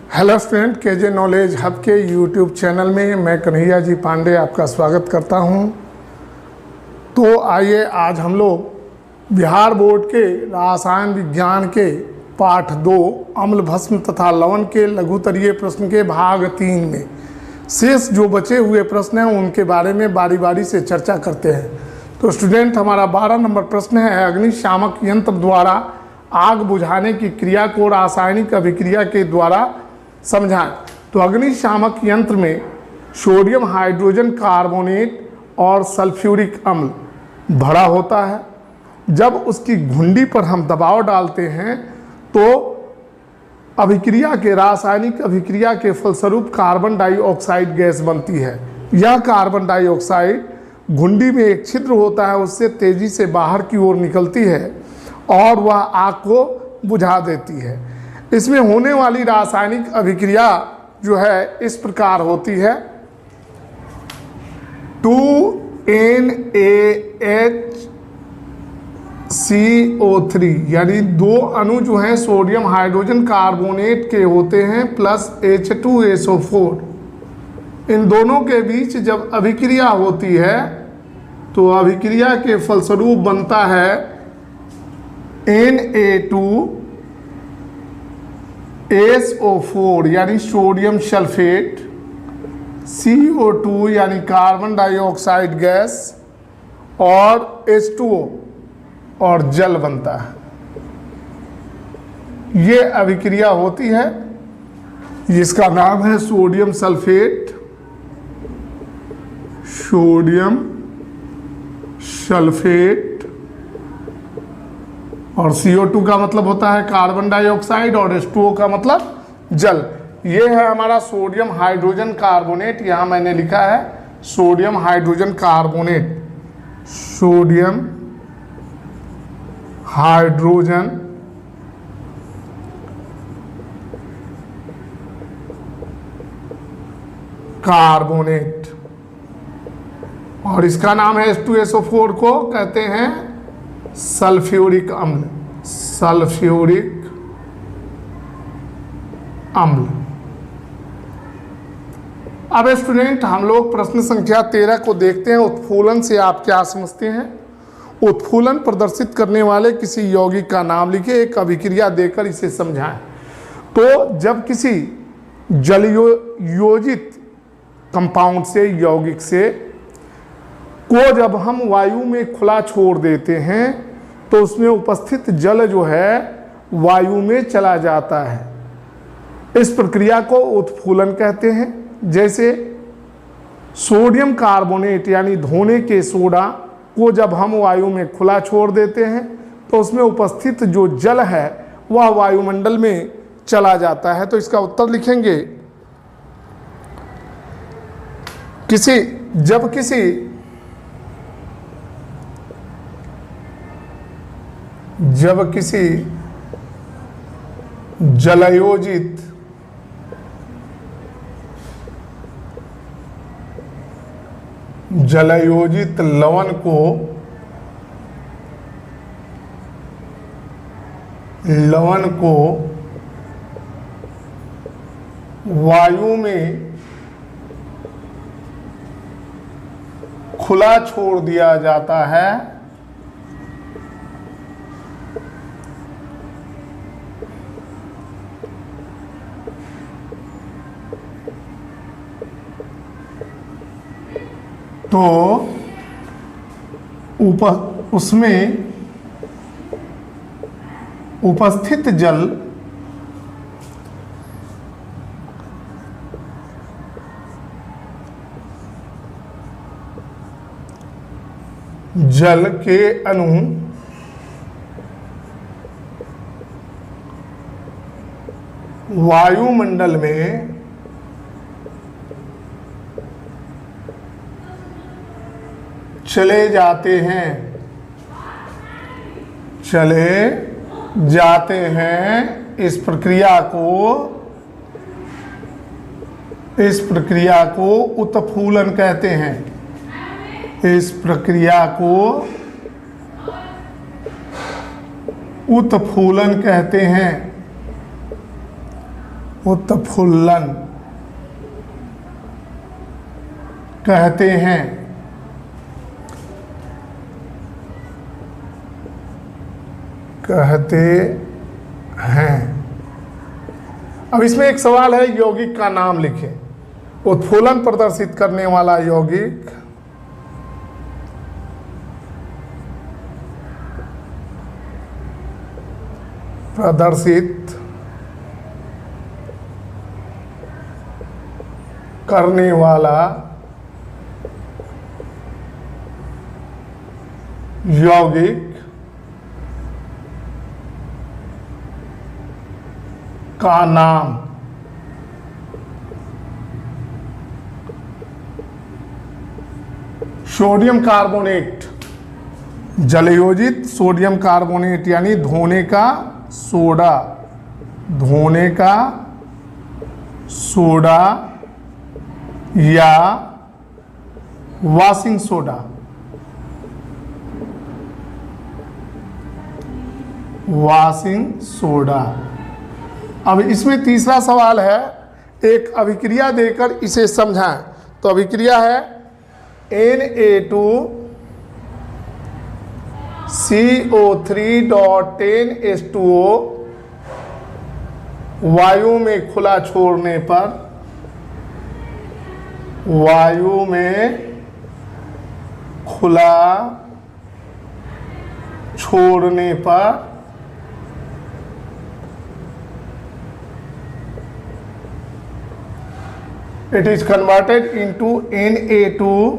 Hello student, KJ knowledge hub के YouTube channel में मैं कन्हैया जी पांडे आपका स्वागत करता हूं। तो आइए आज हम लोग बिहार बोर्ड के रसायन विज्ञान के पाठ 2 अम्ल भस्म तथा लवण के लघुतरीय प्रश्न के भाग 3 में शेष जो बचे हुए प्रश्न हैं उनके बारे में बारी बारी से चर्चा करते हैं। तो स्टूडेंट, हमारा 12 नंबर प्रश्न है, अग्निशामक यंत्र द्वारा आग बुझाने की क्रिया को रासायनिक अभिक्रिया के द्वारा समझाएं। तो अग्निशामक यंत्र में सोडियम हाइड्रोजन कार्बोनेट और सल्फ्यूरिक अम्ल भरा होता है। जब उसकी घुंडी पर हम दबाव डालते हैं तो अभिक्रिया के रासायनिक अभिक्रिया के फलस्वरूप कार्बन डाइऑक्साइड गैस बनती है। यह कार्बन डाइऑक्साइड घुंडी में एक छिद्र होता है, उससे तेजी से बाहर की ओर निकलती है और वह आग को बुझा देती है। इसमें होने वाली रासायनिक अभिक्रिया जो है इस प्रकार होती है। 2NaHCO3 यानी 2 अणु जो हैं सोडियम हाइड्रोजन कार्बोनेट के होते हैं प्लस H2SO4। इन दोनों के बीच जब अभिक्रिया होती है तो अभिक्रिया के फलस्वरूप बनता है Na2SO4 यानी सोडियम सल्फेट, CO2 यानी कार्बन डाइऑक्साइड गैस और H2O और जल बनता है। ये अभिक्रिया होती है जिसका नाम है सोडियम सल्फेट, और CO2 का मतलब होता है कार्बन डाइऑक्साइड और H2O का मतलब जल। ये है हमारा सोडियम हाइड्रोजन कार्बोनेट। यहाँ मैंने लिखा है sodium hydrogen carbonate, sodium hydrogen carbonate और इसका नाम है H2SO4 को कहते हैं सल्फ्यूरिक अम्ल, सल्फ्यूरिक अम्ल। अब स्टूडेंट, हम लोग प्रश्न संख्या 13 को देखते हैं। उत्फूलन से आप क्या समझते हैं? उत्फूलन प्रदर्शित करने वाले किसी यौगिक का नाम लिखिए, एक अभिक्रिया देकर इसे समझाएं। तो जब किसी जलयोजित कंपाउंड से, यौगिक से को जब हम वायु में खुला छोड़ देते हैं तो उसमें उपस्थित जल जो है वायु में चला जाता है। इस प्रक्रिया को उत्फूलन कहते हैं। जैसे सोडियम कार्बोनेट यानी धोने के सोडा को जब हम वायु में खुला छोड़ देते हैं तो उसमें उपस्थित जो जल है वह वायुमंडल में चला जाता है। तो इसका उत्तर लिखेंगे, जब किसी जलयोजित लवण को वायु में खुला छोड़ दिया जाता है तो उसमें उपस्थित जल के अणु वायुमंडल में चले जाते हैं। इस प्रक्रिया को उत्फूलन कहते हैं। इस प्रक्रिया को उत्फूलन कहते हैं। उत्फुल्लन कहते हैं। अब इसमें एक सवाल है, यौगिक का नाम लिखें। उत्फुल्लन प्रदर्शित करने वाला यौगिक प्रदर्शित करने वाला यौगिक का नाम सोडियम कार्बोनेट, जलयोजित सोडियम कार्बोनेट यानी धोने का सोडा, धोने का सोडा या वॉशिंग सोडा, वॉशिंग सोडा। अब इसमें तीसरा सवाल है, एक अभिक्रिया देकर इसे समझाएं। तो अभिक्रिया है Na2CO3.10H2O वायु में खुला छोड़ने पर, वायु में खुला छोड़ने पर it is converted into Na2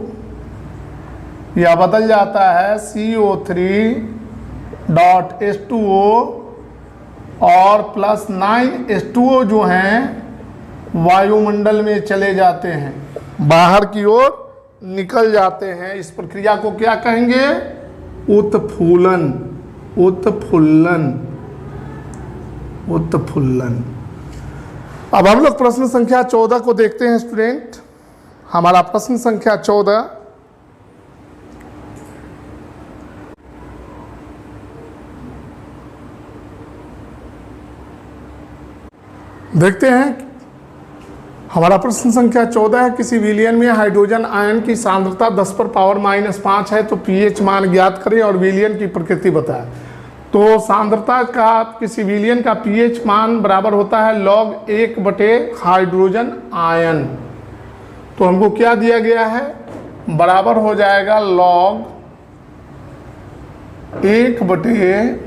या बदल जाता है CO3.H2O और प्लस 9H2O जो हैं वायुमंडल में चले जाते हैं, बाहर की ओर निकल जाते हैं। इस प्रक्रिया को क्या कहेंगे? उत्फुल्लन, उत्फुल्लन, उत्फुल्लन। अब हम लोग प्रश्न संख्या 14 को देखते हैं स्टूडेंट। हमारा प्रश्न संख्या 14, देखते हैं। हमारा प्रश्न संख्या 14 है, किसी विलयन में हाइड्रोजन आयन की सांद्रता 10⁻⁵ है, तो पीएच मान ज्ञात करें और विलयन की प्रकृति बताएं। तो सांद्रता का किसी विलयन का पीएच मान बराबर होता है log 1 बटे हाइड्रोजन आयन। तो हमको क्या दिया गया है? बराबर हो जाएगा log 1 बटे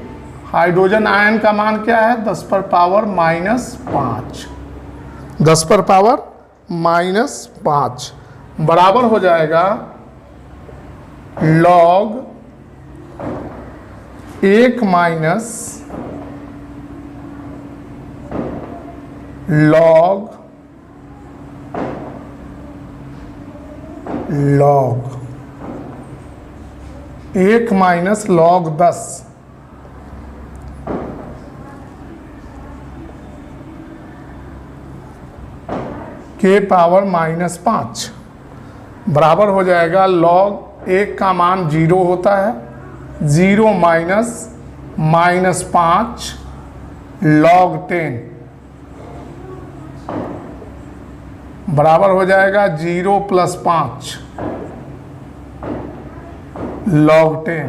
हाइड्रोजन आयन का मान क्या है? 10⁻⁵ 10⁻⁵ बराबर हो जाएगा log 1 minus log 1 minus log 10 के पावर -5 बराबर हो जाएगा log 1 का मान 0 होता है, 0 माइनस -5 log 10 बराबर हो जाएगा 0 + 5 log 10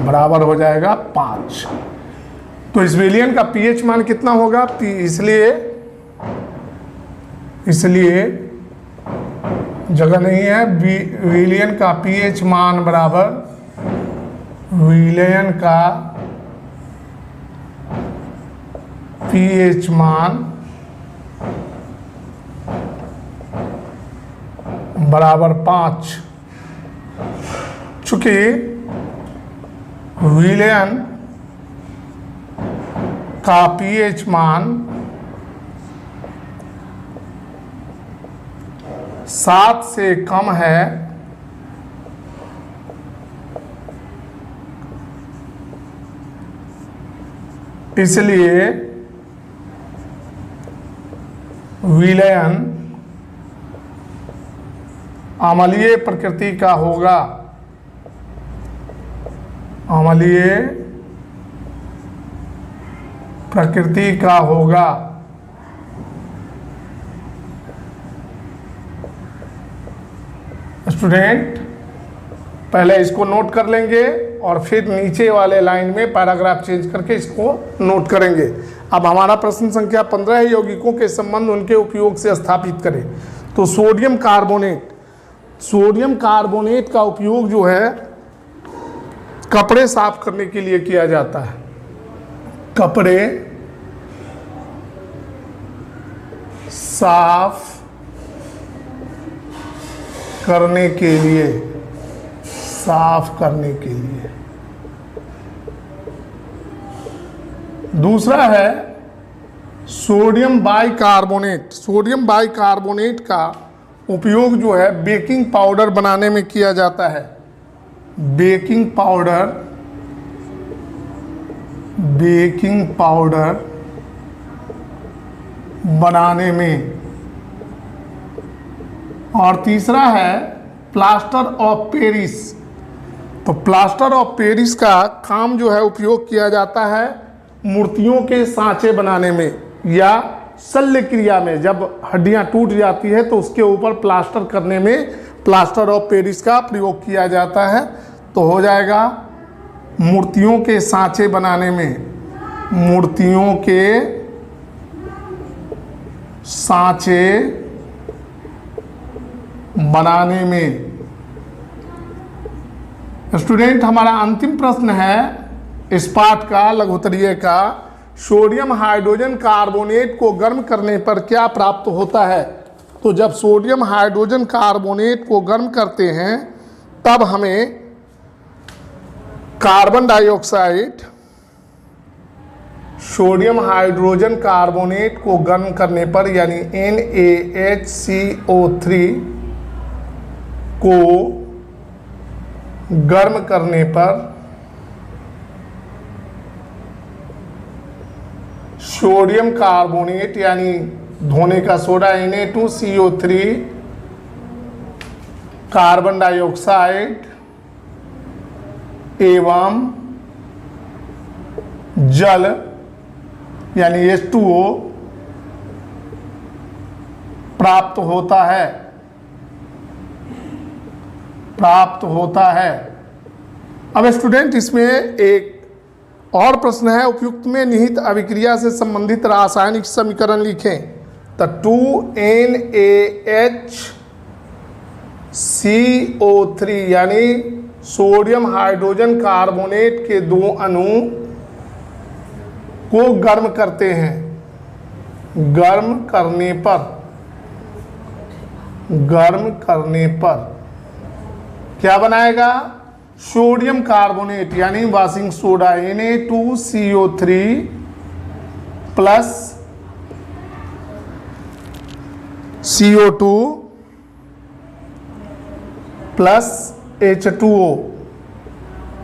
बराबर हो जाएगा 5। तो इस विलयन का पीएच मान कितना होगा? इसलिए जगह नहीं है। विलयन का पीएच मान बराबर विलयन का पीएच मान बराबर 5। चूंकि विलयन का पीएच मान 7 से कम है, इसलिए विलयन अम्लीय प्रकृति का होगा, अम्लीय प्रकृति का होगा। स्टूडेंट पहले इसको नोट कर लेंगे और फिर नीचे वाले लाइन में पैराग्राफ चेंज करके इसको नोट करेंगे। अब हमारा प्रश्न संख्या 15 है, यौगिकों के संबंध उनके उपयोग से स्थापित करें। तो सोडियम कार्बोनेट का उपयोग जो है कपड़े साफ करने के लिए किया जाता है। कपड़े साफ करने के लिए। दूसरा है सोडियम बाइकार्बोनेट का उपयोग जो है बेकिंग पाउडर बनाने में किया जाता है। बेकिंग पाउडर बनाने में। और तीसरा है प्लास्टर ऑफ पेरिस। तो प्लास्टर ऑफ पेरिस का काम जो है उपयोग किया जाता है मूर्तियों के सांचे बनाने में या शल्य क्रिया में। जब हड्डियां टूट जाती है तो उसके ऊपर प्लास्टर करने में प्लास्टर ऑफ पेरिस का प्रयोग किया जाता है। तो हो जाएगा मूर्तियों के सांचे बनाने में। मूर्तियों के सांचे बनाने में। स्टूडेंट हमारा अंतिम प्रश्न है इस पाठ का, लघुत्तरीय का, सोडियम हाइड्रोजन कार्बोनेट को गर्म करने पर क्या प्राप्त होता है। तो जब सोडियम हाइड्रोजन कार्बोनेट को गर्म करते हैं तब हमें carbon dioxide, sodium hydrogen carbonate को गर्म करने पर यानी NaHCO3 को गर्म करने पर सोडियम कार्बोनेट यानी धोने का सोडा Na2CO3, कार्बन डाइऑक्साइड एवं जल यानी H2O प्राप्त होता है। अब स्टूडेंट इसमें एक और प्रश्न है, उपयुक्त में निहित अभिक्रिया से संबंधित रासायनिक समीकरण लिखें। तो 2NaHCO3 यानी सोडियम हाइड्रोजन कार्बोनेट के दो अणु को गर्म करते हैं। गर्म करने पर क्या बनाएगा? सोडियम कार्बोनेट यानी washing soda Na2CO3 plus CO2 plus H2O।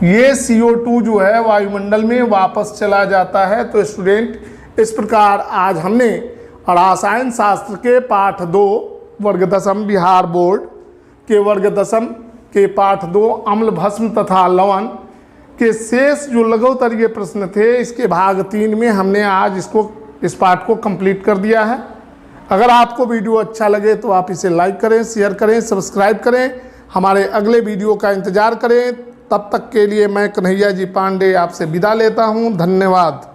ये CO2 जो है वायुमंडल में वापस चला जाता है। तो स्टूडेंट इस प्रकार आज हमने रसायन शास्त्र के पाठ 2 वर्ग दशम बिहार बोर्ड के वर्ग दशम के पाठ 2 अम्ल भस्म तथा लवण के शेष जो लघुत्तरीय प्रश्न थे इसके भाग 3 में हमने आज इस पाठ को कंप्लीट कर दिया है। अगर आपको वीडियो अच्छा लगे तो आप इसे लाइक करें, शेयर करें, सब्सक्राइब करें। हमारे अगले वीडियो का इंतजार करें। तब तक के लिए मैं कन्हैया जी पांडे आपसे विदा लेता हूं। धन्यवाद।